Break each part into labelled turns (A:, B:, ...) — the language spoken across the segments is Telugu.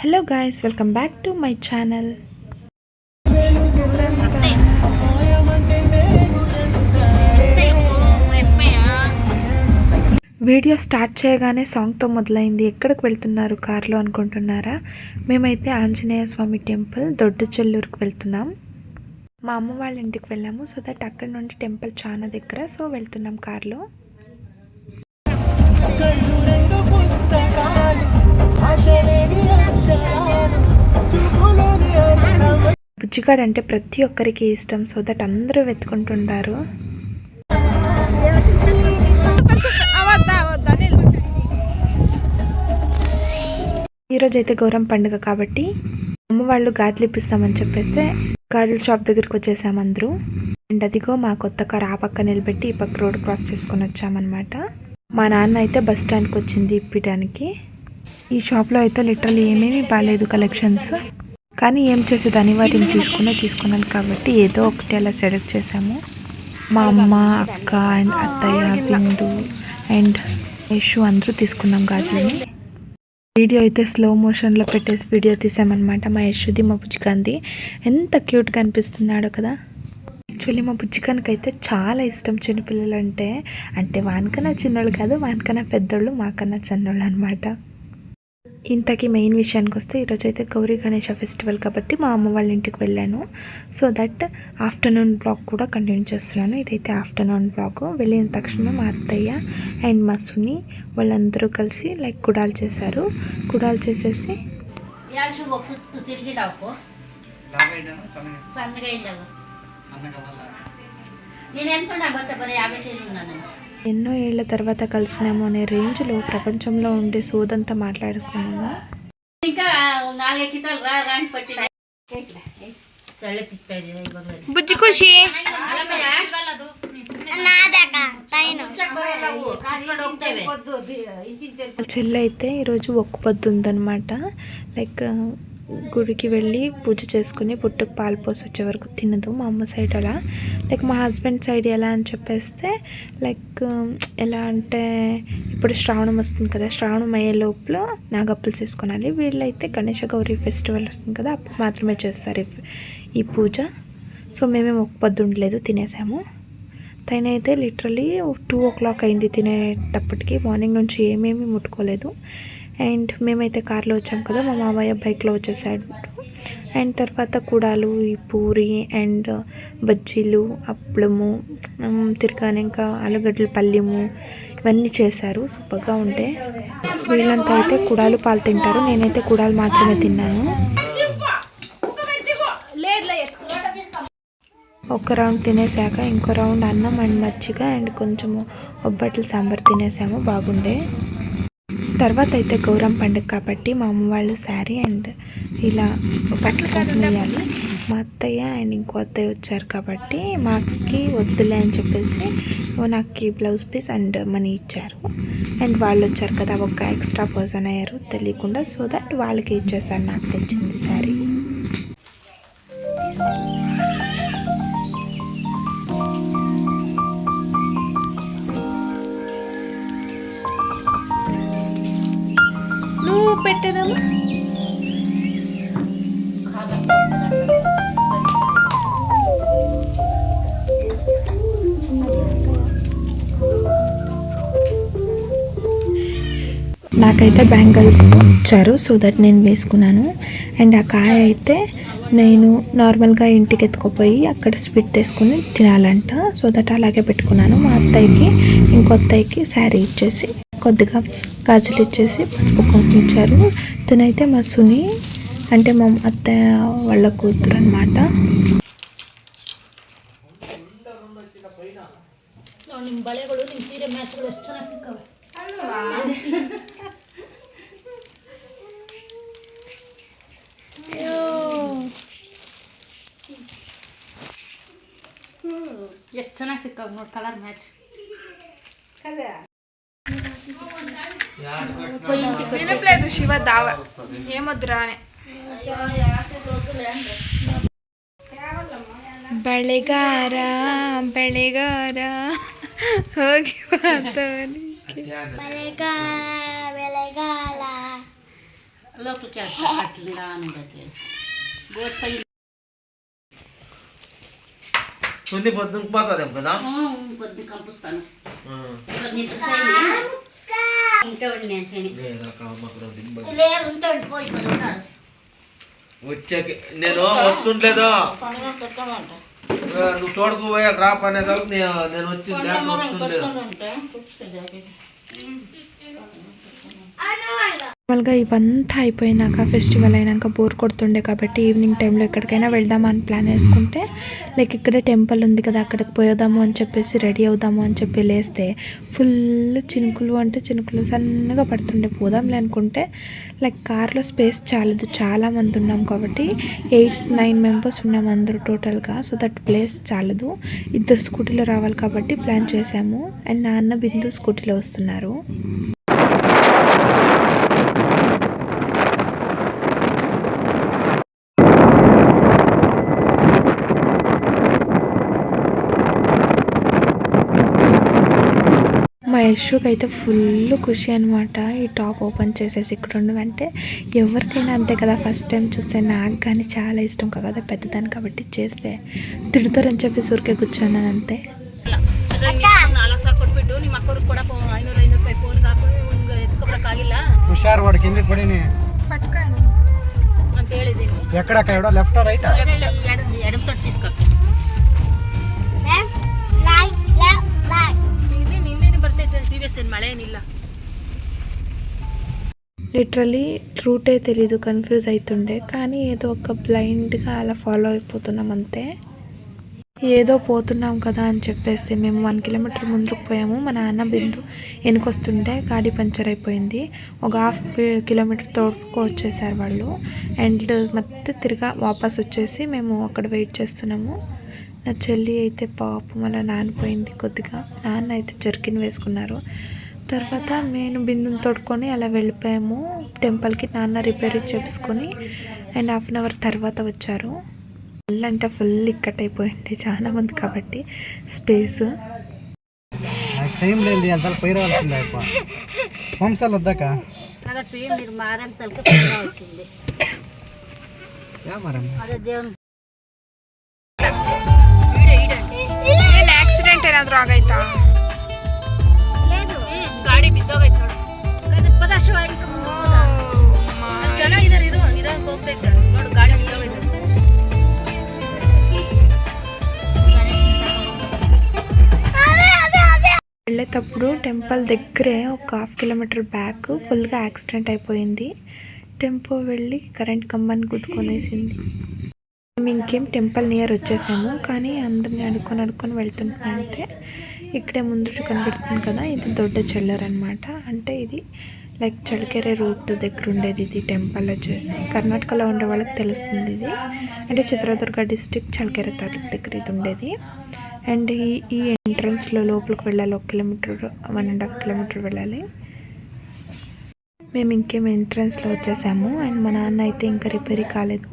A: Hello guys, welcome back to my channel. Video start చేయగానే సాంగ్తో మొదలైంది. ఎక్కడికి వెళ్తున్నారు కార్లో అనుకుంటున్నారా? మేమైతే ఆంజనేయ స్వామి టెంపుల్ దొడ్డు చెల్లూరుకు వెళ్తున్నాం. మా అమ్మ వాళ్ళ ఇంటికి వెళ్ళాము. సో దట్ అక్కడ నుండి టెంపుల్ చాలా దగ్గర. సో వెళ్తున్నాం కార్లో. బుజ్జిగాడు అంటే ప్రతి ఒక్కరికి ఇష్టం. సో దట్ అందరూ వెతుకుంటుంటారు. ఈరోజు అయితే గౌరమ్మ పండుగ కాబట్టి అమ్మ వాళ్ళు గాజులు ఇప్పిస్తామని చెప్పేస్తే గాజుల షాప్ దగ్గరికి వచ్చేసాము అందరూ. అండ్ అదిగో మా కొత్త కార్ ఆ పక్క నిలబెట్టి ఈ పక్క రోడ్ క్రాస్ చేసుకొని వచ్చామన్నమాట. మా నాన్న అయితే బస్ స్టాండ్కి వచ్చింది ఇప్పడానికి. ఈ షాప్లో అయితే లిటరల్లీ ఏమేమి బాగాలేదు కలెక్షన్స్. కానీ ఏం చేసేది, అనివార్యం తీసుకున్నాను కాబట్టి ఏదో ఒకటి అలా సెలెక్ట్ చేసాము. మా అమ్మ, అక్క అండ్ అత్తయ్య, బిందు అండ్ యశు అందరూ తీసుకున్నాం గాజుల్ని. వీడియో అయితే స్లో మోషన్లో పెట్టేసి వీడియో తీసామన్నమాట. మా యశుది, మా బుజ్జికాంది ఎంత క్యూట్గా అనిపిస్తున్నాడో కదా. యాక్చువల్లీ మా బుజ్జికానికి అయితే చాలా ఇష్టం చిన్నపిల్లలు అంటే వానికన్నా చిన్నోళ్ళు కాదు, వానికన్నా పెద్దోళ్ళు, మాకన్నా చిన్నోళ్ళు అనమాట. ఇంతకీ మెయిన్ విషయానికి వస్తే ఈరోజు అయితే గౌరీ గణేష ఫెస్టివల్ కాబట్టి మా అమ్మ వాళ్ళ ఇంటికి వెళ్ళాను. సో దట్ ఆఫ్టర్నూన్ బ్లాగ్ కూడా కంటిన్యూ చేస్తున్నాను. ఇదైతే ఆఫ్టర్నూన్ బ్లాగ్. వెళ్ళిన తక్షణమే మా అత్తయ్య అండ్ మా సుని వాళ్ళందరూ కలిసి కుడాలు చేశారు. కుడాలు చేసేసి ఎన్నో ఏళ్ల తర్వాత కలిసినాము అనే రేంజ్లో ప్రపంచంలో ఉండే సోదంతా మాట్లాడుకున్నాము. బుజ్జి ఖుషి చెల్లి అయితే ఈరోజు ఒక్క పొద్దు ఉందన్నమాట. గుడికి వెళ్ళి పూజ చేసుకుని పుట్టుకు పాలు పోసి వచ్చే వరకు తినదు. మా అమ్మ సైడ్ అలా. మా హస్బెండ్ సైడ్ ఎలా అని చెప్పేస్తే ఎలా అంటే ఇప్పుడు శ్రావణం వస్తుంది కదా, శ్రావణం అయ్యే లోపల నాగప్పులు చేసుకోనాలి. వీళ్ళైతే గణేష గౌరీ ఫెస్టివల్ వస్తుంది కదా, అప్పుడు మాత్రమే చేస్తారు ఈ పూజ. సో మేమేం ఒక్క పొద్దు ఉండలేదు, తినేసాము. తనైతే లిటరలీ 2 o'clock అయింది తినేటప్పటికి. మార్నింగ్ నుంచి ఏమేమి ముట్టుకోలేదు. అండ్ మేమైతే కార్లో వచ్చాం కదా, మా మావయ్య బైక్లో వచ్చేసాడు. అండ్ తర్వాత కుడాలు, ఈ పూరి అండ్ బజ్జీలు, అప్పలము, తిరగానే ఇంకా ఆలుగడ్డల పల్లెము ఇవన్నీ చేశారు. సూపర్గా ఉంటే. వీళ్ళంతా అయితే కుడాలు పాలు తింటారు. నేనైతే కుడాలు మాత్రమే తిన్నాను. ఒక రౌండ్ తినేసాక ఇంకో రౌండ్ అన్నం అండ్ మజ్జిగ అండ్ కొంచెము ఒబ్బట్లు సాంబార్ తినేసాము. బాగుండే. తర్వాత అయితే గౌరమ్మ పండుగ కాబట్టి మా అమ్మ వాళ్ళు శారీ అండ్ ఇలా పసుపు కుంకుమ వేయాలి. మా అత్తయ్య అండ్ ఇంకో అత్తయ్య వచ్చారు కాబట్టి మాకి వద్దులే అని చెప్పేసి నాకు బ్లౌజ్ పీస్ అండ్ మనీ ఇచ్చారు. అండ్ వాళ్ళు వచ్చారు కదా, ఒక ఎక్స్ట్రా పర్సన్ అయ్యారు తెలియకుండా. సో దట్ వాళ్ళకి ఇచ్చేసారు నాకు తెచ్చింది శారీ. నువ్వు పెట్టేదమ్మా నాకైతే బ్యాంగిల్స్ ఇచ్చారు. సో దట్ నేను వేసుకున్నాను. అండ్ ఆ కాయ అయితే నేను నార్మల్గా ఇంటికి ఎత్తుకుపోయి అక్కడ స్వీట్ తీసుకుని తినాలంట. సో దట్ అలాగే పెట్టుకున్నాను. మా అత్తయ్యకి ఇంకో అత్తయ్యకి శారీ ఇచ్చేసి కొద్దిగా గాజులు ఇచ్చేసి పసుపు కుంకుమ ఇచ్చారు. తనైతే మా సుని అంటే మా అత్తయ్య వాళ్ళ కూతురు అనమాట.
B: ಎಷ್ಟು ಚೆನ್ನಾಗಿ ಸಿಕ್ಕಾವ ನೋಡಿ ಕಲರ್ ಮ್ಯಾಚ್.
C: వినట్లేదు శివ దావ ఏమొద్దురానే.
A: ಬೆಳೆಗಾರ ಹೋಗಿ
D: ಬೆಳೆಗಾಲ
B: లోపలికి వేస్తా అట్లా నిండా చేసి గోట్ పై
D: కొన్ని పొద్దుకు పోతుంది కదా
B: పొద్దు కంపుస్తాను నిద్ర చేయని ఇంకా ఉండి లేదు ఉంటే ఉండిపోయి ఉన్నాడు
D: వచ్చాక నేను వస్తుండలేదు నువ్వు తోడుకుపోయాక రా పనే నేను వచ్చింది వస్తుండలేదు.
A: నార్మల్గా ఇవంతా అయిపోయినాక ఫెస్టివల్ అయినాక బోర్ కొడుతుండే కాబట్టి ఈవినింగ్ టైంలో ఎక్కడికైనా వెళ్దామని ప్లాన్ వేసుకుంటే లైక్ ఇక్కడే టెంపుల్ ఉంది కదా అక్కడికి పోదాము అని చెప్పేసి రెడీ అవుదాము అని చెప్పి లేస్తే ఫుల్ చినుకులు అంటే చినుకులు సన్నగా పడుతుండే పోదాంలే అనుకుంటే లైక్ కార్లో స్పేస్ చాలదు, చాలామంది ఉన్నాం కాబట్టి 8-9 మెంబర్స్ ఉన్నాం అందరూ టోటల్గా. సో దట్ ప్లేస్ చాలదు, 2 స్కూటీలో రావాలి కాబట్టి ప్లాన్ చేసాము. అండ్ నాన్న బిందు స్కూటీలో వస్తున్నారు. మా యశుకి అయితే ఫుల్ ఖుషి అనమాట. ఈ టాప్ ఓపెన్ చేసేసి ఇక్కడ ఉండవంటే ఎవరికైనా అంతే కదా, ఫస్ట్ టైం చూస్తే నాకు కానీ చాలా ఇష్టం కదా పెద్దదాన్ని కాబట్టి చేస్తే తిడతారని చెప్పి ఊరికే కూర్చున్నాను అంతే.
E: ಹುಷಾರ್ ವಾಡಿಕೆ ಹಿಂದೆ ಕೊಡಿನಿ
B: ಅಂತ ಹೇಳಿದ್ದೀನಿ.
E: ಎಕ್ಕಡಕ್ಕ ಎಡ ಲೆಫ್ಟ್ ರೈಟ್
B: ಎಡಮ್ ತೊಟ್ಟು తీసుకో మಳೆ ఏనిಲ್ಲ.
A: లిటరలీ రూటే తెలీదు, కన్ఫ్యూజ్ అవుతుండే. కానీ ఏదో ఒక బ్లైండ్గా అలా ఫాలో అయిపోతున్నాం అంతే. ఏదో పోతున్నాం కదా అని చెప్పేస్తే మేము 1 కిలోమీటర్ ముందుకు పోయాము. మా నాన్న బిందు వెనుకొస్తుండే గాడి పంచర్ అయిపోయింది. ఒక 1/2 కిలోమీటర్ తోడుకు వచ్చేసారు వాళ్ళు. అండ్ ಮತ್ತೆ తిరిగా వాపస్ వచ్చేసి మేము అక్కడ వెయిట్ చేస్తున్నాము. నా చెల్లి అయితే పాపం అలా నానిపోయింది కొద్దిగా. నాన్న అయితే జర్కిన్ వేసుకున్నారు. తర్వాత నేను బిందుని తోడుకొని అలా వెళ్ళిపోయాము టెంపుల్కి. నాన్న రిపేర్ చేసుకొని అండ్ 1/2 అవర్ తర్వాత వచ్చారు. ఫుల్ అంటే ఫుల్ ఇక్కట్ అయిపోయింది చాలా మంది కాబట్టి స్పేస్.
E: టైం లేదు అంత పోయిరాల్సిందే అప్ప వంశాలు వద్దాక
B: అదే మీరు మారం తలకి వచ్చింది అదే దేవుని
C: ಏನು ಆಕ್ಸಿಡೆಂಟ್ ಏನಾದರೂ ಆಗೈತಾ?
B: లేదు ಗಾಡಿ ಬಿದ್ದೋಗೈತೆ ನೋಡು. ಪದಷ್ಟು ಜನ ಇದಾರೆ, ಇರು ನಿಧಾನಕ್ಕೆ ಹೋಗ್ತಾ ಇದ್ದಾರೆ ನೋಡು, ಗಾಡಿ ಬಿದ್ದೋಗೈತೆ.
A: వెళ్ళేటప్పుడు టెంపుల్ దగ్గరే ఒక 1/2 కిలోమీటర్ బ్యాక్ ఫుల్గా యాక్సిడెంట్ అయిపోయింది. టెంపో వెళ్ళి కరెంట్ కంబాన్ని గుద్దుకొనేసింది. మేము ఇంకేం టెంపుల్ నియర్ వచ్చేసాము. కానీ అందరిని అడుక్కొని వెళ్తుంటే ఇక్కడే ముందు కనిపెడుతుంది కదా, ఇది దొడ్డ చెల్లర్ అనమాట. అంటే ఇది లైక్ చಳ್ಳకెరె రూట్ దగ్గర ఉండేది. ఇది టెంపుల్ వచ్చేసి కర్ణాటకలో ఉండే వాళ్ళకి తెలుస్తుంది ఇది. అంటే చిత్రదుర్గ డిస్టిక్ చಳ್ಳకెరె తాలూకు దగ్గర ఇది ఉండేది. అండ్ ఈ ఎంట్రన్స్లో లోపలికి వెళ్ళాలి 1 కిలోమీటర్ 1.5 కిలోమీటర్ వెళ్ళాలి. మేము ఇంకేం ఎంట్రన్స్లో వచ్చేసాము. అండ్ మా నాన్న అయితే ఇంకా రిపేర్ కాలేదు,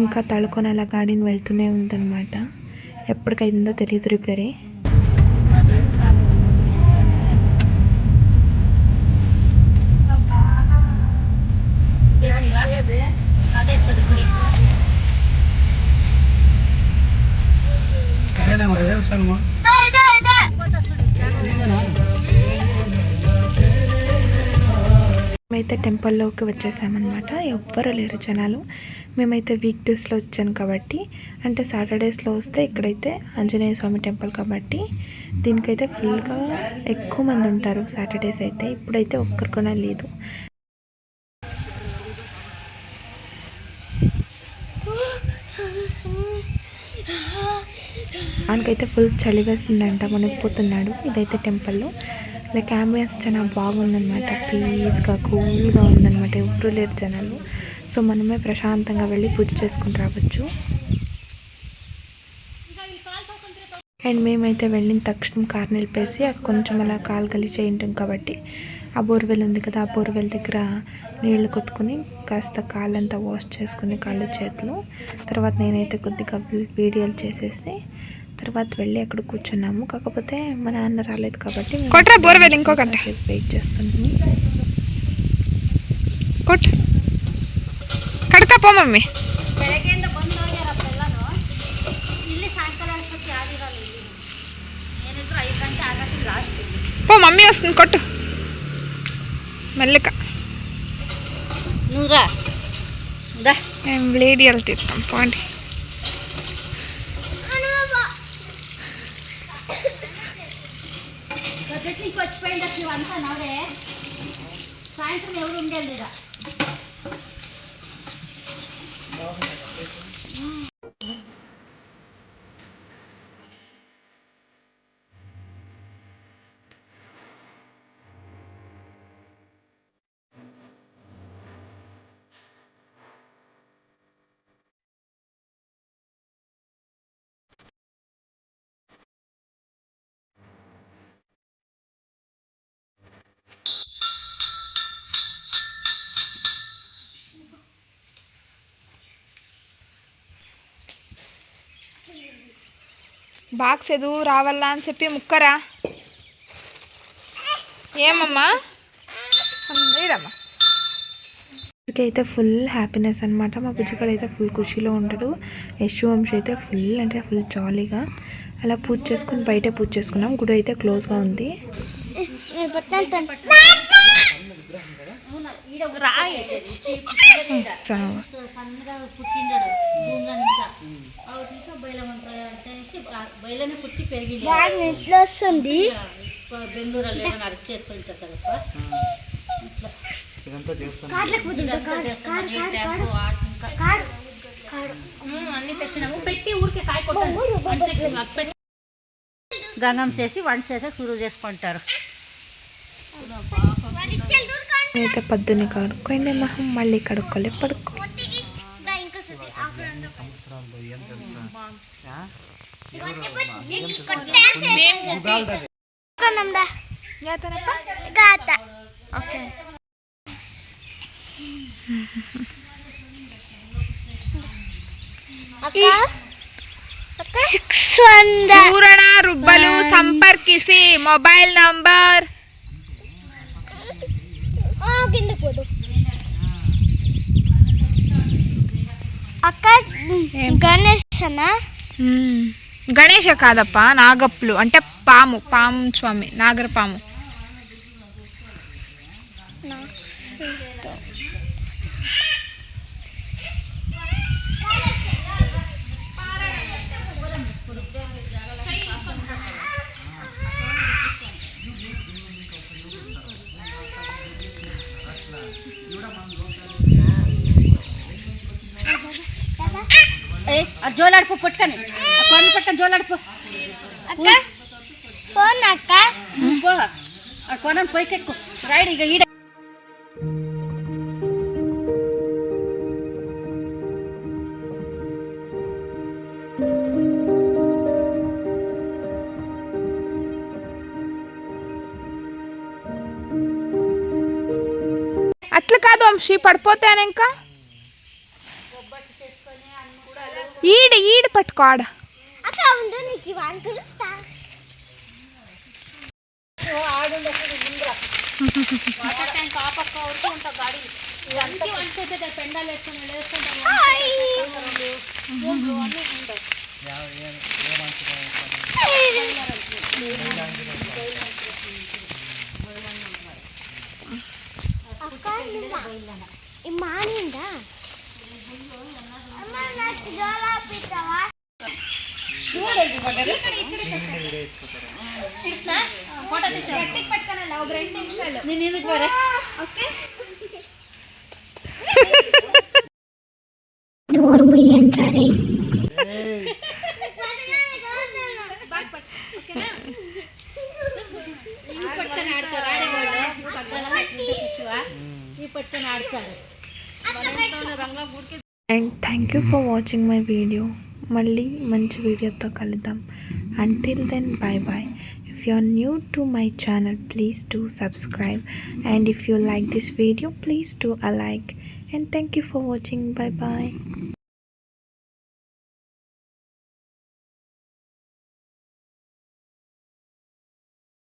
A: ఇంకా తడుకొని అలా గాడిని వెళ్తూనే ఉందన్నమాట. ఎప్పటికైందో తెలియదు రిపేరీ. మేమైతే టెంపుల్లోకి వచ్చేసామన్నమాట. ఎవ్వరు లేరు జనాలు. మేమైతే వీక్ డేస్లో వచ్చాను కాబట్టి, అంటే సాటర్డేస్లో వస్తే ఇక్కడైతే ఆంజనేయ స్వామి టెంపుల్ కాబట్టి దీనికైతే ఫుల్గా ఎక్కువ మంది ఉంటారు సాటర్డేస్ అయితే. ఇప్పుడైతే ఒక్కరు కూడా లేదు. ఆయనకైతే ఫుల్ చలి వేస్తుందంట, మునిగిపోతున్నాడు. ఇదైతే టెంపుల్లో లైక్ అంబియన్స్ చాలా బాగుందన్నమాట. పీస్గా కూల్గా ఉందన్నమాట. ఎవరు లేరు జనాలు. సో మనమే ప్రశాంతంగా వెళ్ళి పూజ చేసుకుని రావచ్చు. అండ్ మేమైతే వెళ్ళిన తక్షణం కార్ నిలిపేసి కొంచెం అలా కాలు గలీజ్ ఉంటాం కాబట్టి ఆ బోర్వెల్ ఉంది కదా, ఆ బోర్వెల్ దగ్గర నీళ్లు కొట్టుకుని కాస్త కాళ్ళంతా వాష్ చేసుకుని కాళ్ళు చేతులు. తర్వాత నేనైతే కొద్దిగా వీడియోలు చేసేసి తర్వాత వెళ్ళి అక్కడ కూర్చున్నాము. కాకపోతే మా నాన్న రాలేదు కాబట్టి వెయిట్ చేస్తుంది.
C: ಪೋ ಮಮ್ಮಿ.
F: ಬೆಳಗ್ಗೆಯಿಂದ ಬಂದು ಹೋಗ್ಯಾರಪ್ಪೆಲ್ಲನೂ. ಇಲ್ಲಿ ಸಾಯಂಕಾಲ ಅಷ್ಟೊತ್ತಿಗೆ ಯಾರಿರಲ್ಲ ಇಲ್ಲಿ. ಏನಿದ್ರು 5 ಗಂಟೆ 6 ಗಂಟೆಗೆ ಲಾಸ್ಟ್ ಇಲ್ಲಿ.
C: ಪೋ ಮಮ್ಮಿ ವಸ್ತುನ ಕೊಟ್ಟು ಮೆಲ್ಲಕ
F: 100 దా
C: ఏం లేడీ వెళ్తాం పోండి.
F: పొద్దుటికి వచ్చిపోయింది నువ్వు అంతా నవరే. సాయంత్రం ఎవరు ఉండేది ఇక.
C: బాక్స్ ఎదుగు రావాలా అని చెప్పి ముక్కరా. ఏమమ్మా ఇదమ్మా.
A: అయితే ఫుల్ హ్యాపీనెస్ అనమాట. మా బుజ్జిగాడు అయితే ఫుల్ ఖుషీలో ఉంటాడు. యశువంశ్ అయితే ఫుల్ అంటే ఫుల్ జాలీగా అలా పూజ చేసుకుని బయట పూజ చేసుకున్నాం. గుడి అయితే క్లోజ్గా ఉంది.
F: సన్నగా పుట్టిండాడు భూమిగా బయలుని పుట్టి పెరిగింది. వస్తుంది బెంగళూరులో ఏమైనా అరెస్ట్ చేసుకుంటారు కదప్ప. అన్ని తెచ్చినాము పెట్టి ఊరికే కాయ కొట్టాము. గంగం చేసి వంట చేసి సురువు చేసుకుంటారు.
A: అయితే పొద్దున్నే కడుక్కోండి మొహం, మళ్ళీ కడుక్కోలే పడుకో.
C: ఓకే పూరణ రుబ్బలు సంపర్కిసి మొబైల్ నంబర్
F: అక్క గణేశనా?
C: గణేష కాదప్ప, నాగప్పులు అంటే పాము, పాము స్వామి, నాగర పాము.
F: జోలాడుపు పట్టుకొని కొను పట్టుకొని జోలాడుపు అక్క. ఫోన్ అక్క కొనని పైకెక్కు రైడ్ ఇక ఈడ.
C: అట్లా కాదు వంశీ, పడిపోతాను ఇంకా. ఈడు పట్టుకో ఆడ.
F: వాటర్ ట్యాంక్ ఆ పక్క వరకు ఉంటా గాడి పెండాలు వేసుకుని మానిందా నేను ఎందుకు వరే okay.
A: And thank you for watching my video. మళ్ళీ మంచి వీడియోతో కలుద్దాం. Until then bye bye. If you are new to my channel, please do subscribe, and if you like this video, please do a like, and thank you for watching. Bye bye.